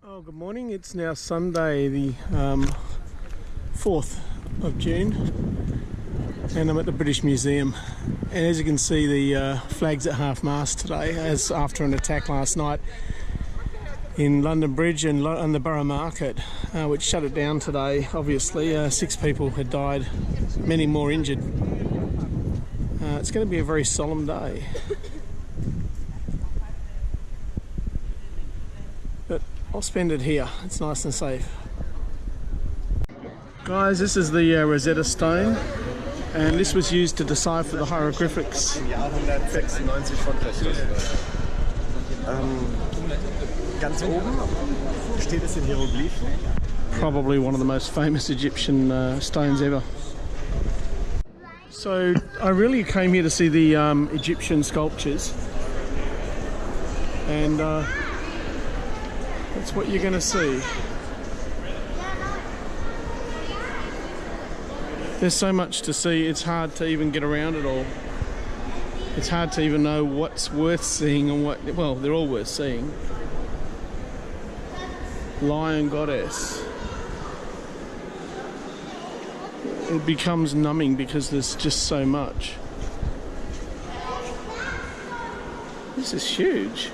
Oh, good morning. It's now Sunday, the 4th of June, and I'm at the British Museum. And as you can see, the flag's at half-mast today, as after an attack last night in London Bridge and the Borough Market, which shut it down today. Obviously, 6 people had died, many more injured. It's going to be a very solemn day. But I'll spend it here. It's nice and safe. Guys, this is the Rosetta Stone, and this was used to decipher the hieroglyphics. Ganz oben steht es in Hieroglyphen. Probably one of the most famous Egyptian stones ever. So I really came here to see the Egyptian sculptures, and that's what you're going to see. There's so much to see, it's hard to even get around it all. It's hard to even know what's worth seeing and what, well, they're all worth seeing. Lion Goddess. It becomes numbing because there's just so much. This is huge.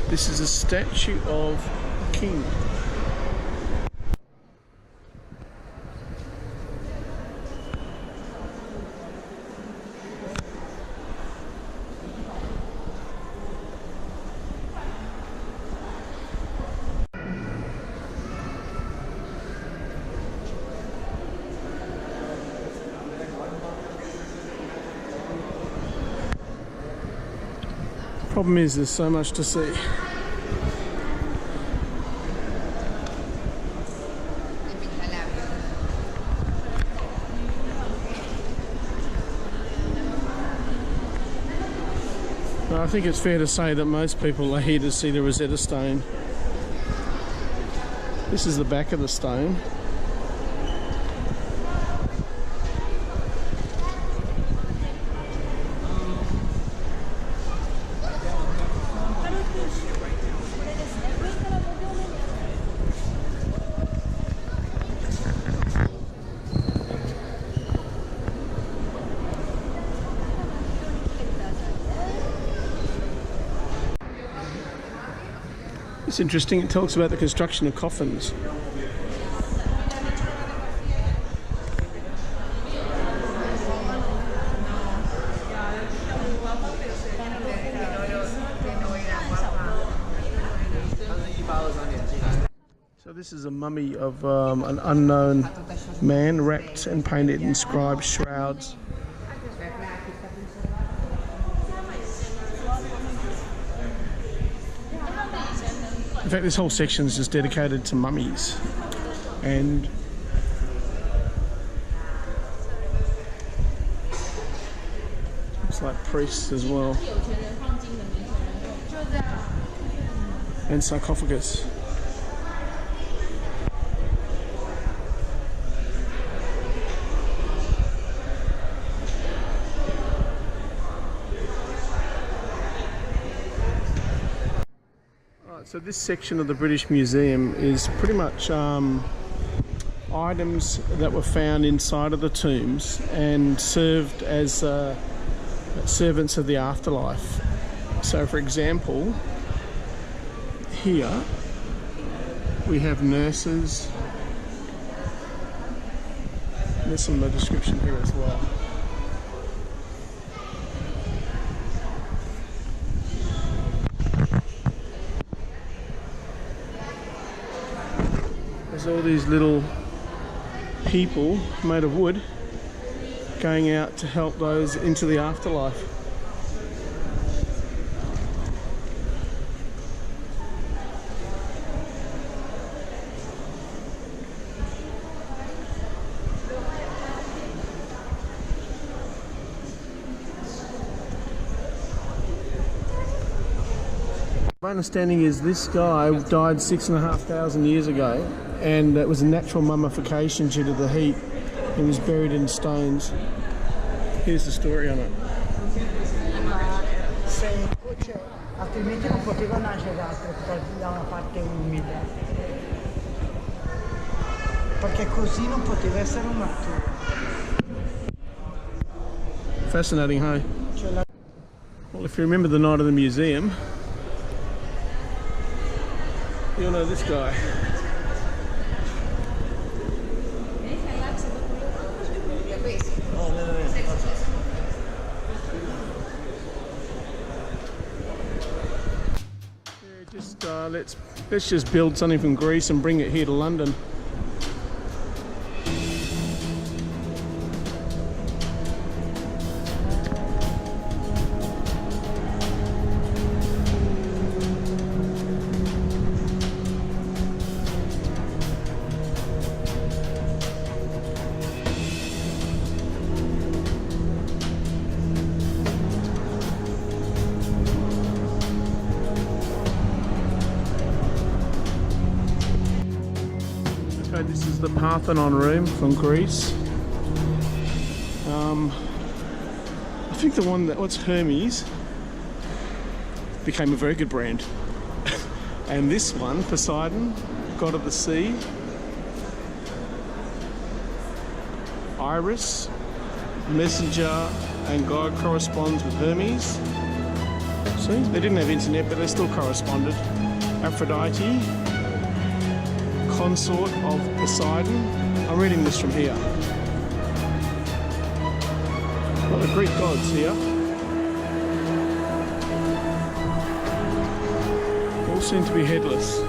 This is a statue of a king. Problem is, there's so much to see. I think it's fair to say that most people are here to see the Rosetta Stone. This is the back of the stone. It's interesting, it talks about the construction of coffins. So this is a mummy of an unknown man, wrapped and painted in inscribed shrouds. In fact, this whole section is just dedicated to mummies, and looks like priests as well, and sarcophagus. So this section of the British Museum is pretty much items that were found inside of the tombs and served as servants of the afterlife. So for example, here we have nurses. There's some description here as well. There's all these little people made of wood going out to help those into the afterlife. My understanding is this guy died 6,500 years ago, and it was a natural mummification due to the heat It was buried in stones. Here's the story on it. Altrimenti non poteva nascere altro da una parte umida, perché così non poteva essere un attore. Fascinating, hey? Well, if you remember the night of the museum, you'll know this guy. Let's just build something from Greece and bring it here to London. This is the Parthenon Room from Greece. I think the one that, what's Hermes, became a very good brand. And this one, Poseidon, God of the Sea, Iris, Messenger, and God corresponds with Hermes. See, they didn't have internet, but they still corresponded. Aphrodite, consort of Poseidon. I'm reading this from here. Got the Greek gods here. All seem to be headless.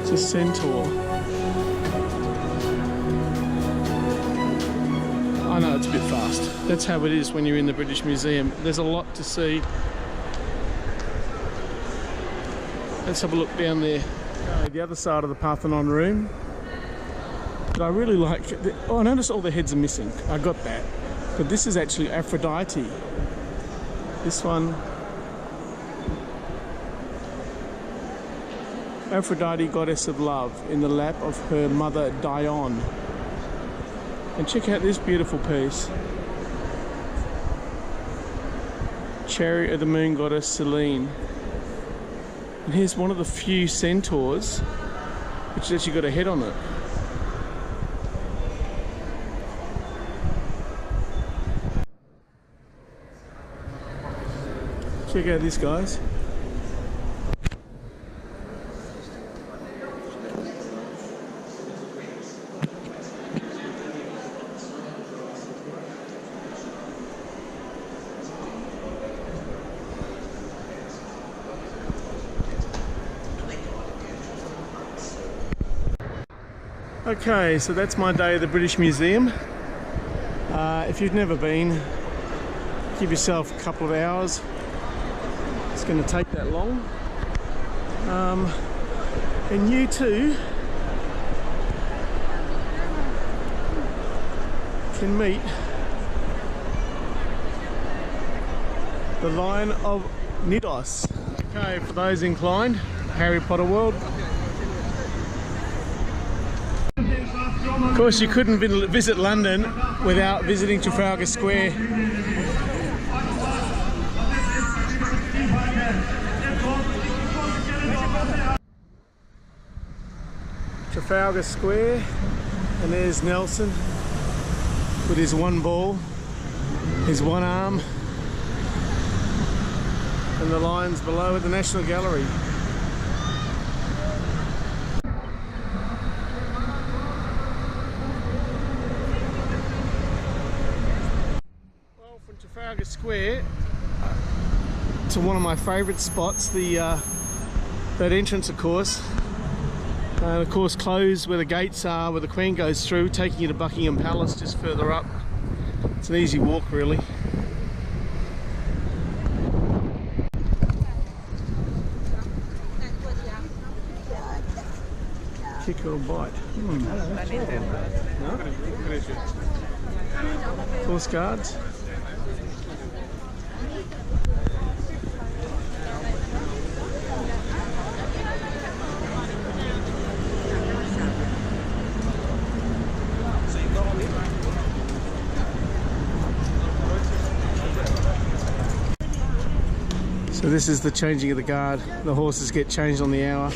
It's a centaur. I know it's a bit fast. That's how it is when you're in the British Museum. There's a lot to see. Let's have a look down there. The other side of the Parthenon Room. But I really like... Oh, I noticed all the heads are missing. I got that. But this is actually Aphrodite. This one... Aphrodite, goddess of love, in the lap of her mother Dione. And check out this beautiful piece. Chariot of the moon goddess Selene. And here's one of the few centaurs which has actually got a head on it. Check out this, guys. Okay, so that's my day at the British Museum. If you've never been, give yourself a couple of hours. It's going to take that long. And you too can meet the Lion of Knidos. Okay, for those inclined, Harry Potter World. Of course, you couldn't visit London without visiting Trafalgar Square. Trafalgar Square, and there's Nelson with his one ball, his one arm, and the lions below at the National Gallery. Trafalgar Square to one of my favourite spots, that entrance, of course, closed where the gates are, where the Queen goes through, taking you to Buckingham Palace just further up. It's an easy walk, really. Kick or bite. No? Course guards. So this is the changing of the guard. The horses get changed on the hour.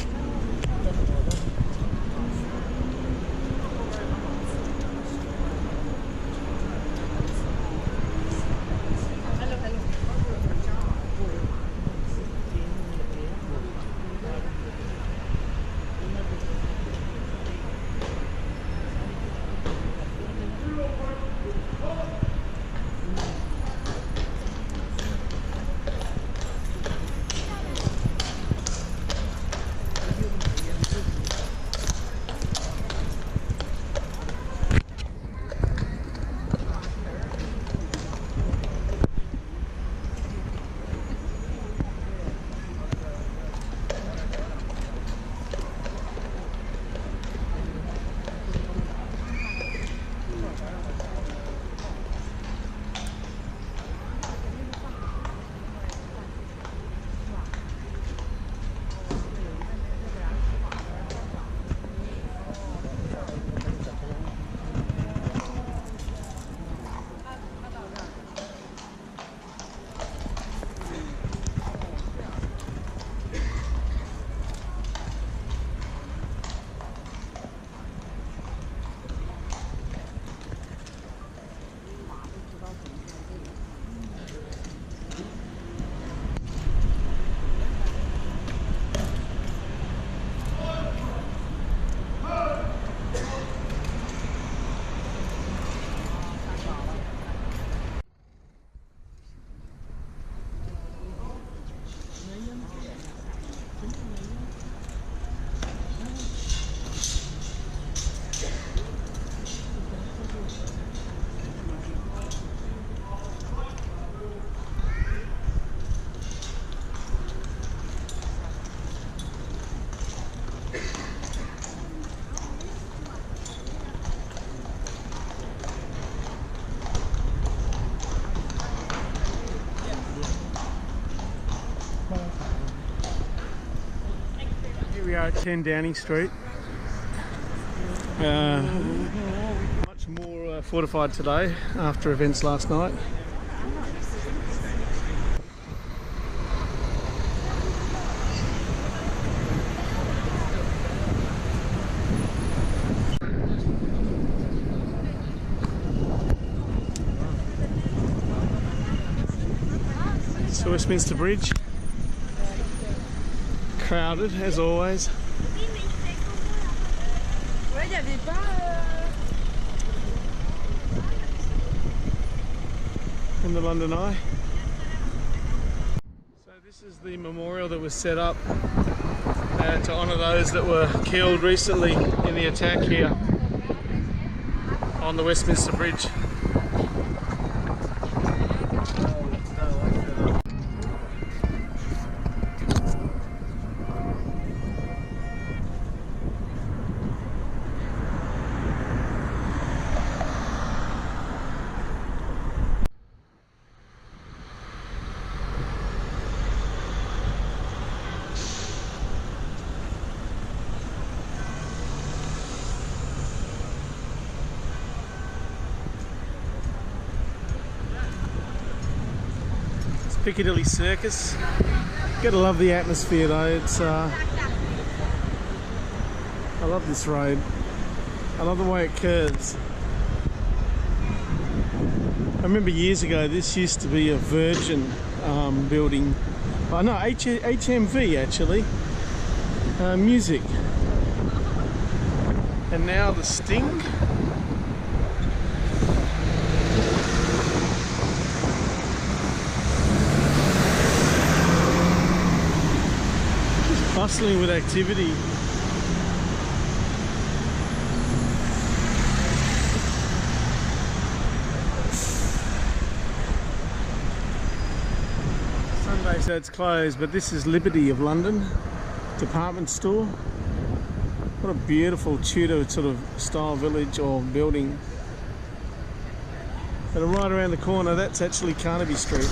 We are at 10 Downing Street. Much more fortified today after events last night. So Westminster Bridge. Crowded as always. In the London Eye. So this is the memorial that was set up to honour those that were killed recently in the attack here on the Westminster Bridge. Piccadilly Circus. Gotta love the atmosphere though. It's I love this road. I love the way it curves. I remember years ago this used to be a Virgin building. Oh no, HMV actually. Music. And now the Sting. Bustling with activity. Sunday, so it's closed, but this is Liberty of London department store. What a beautiful Tudor sort of style village or building. And right around the corner, that's actually Carnaby Street.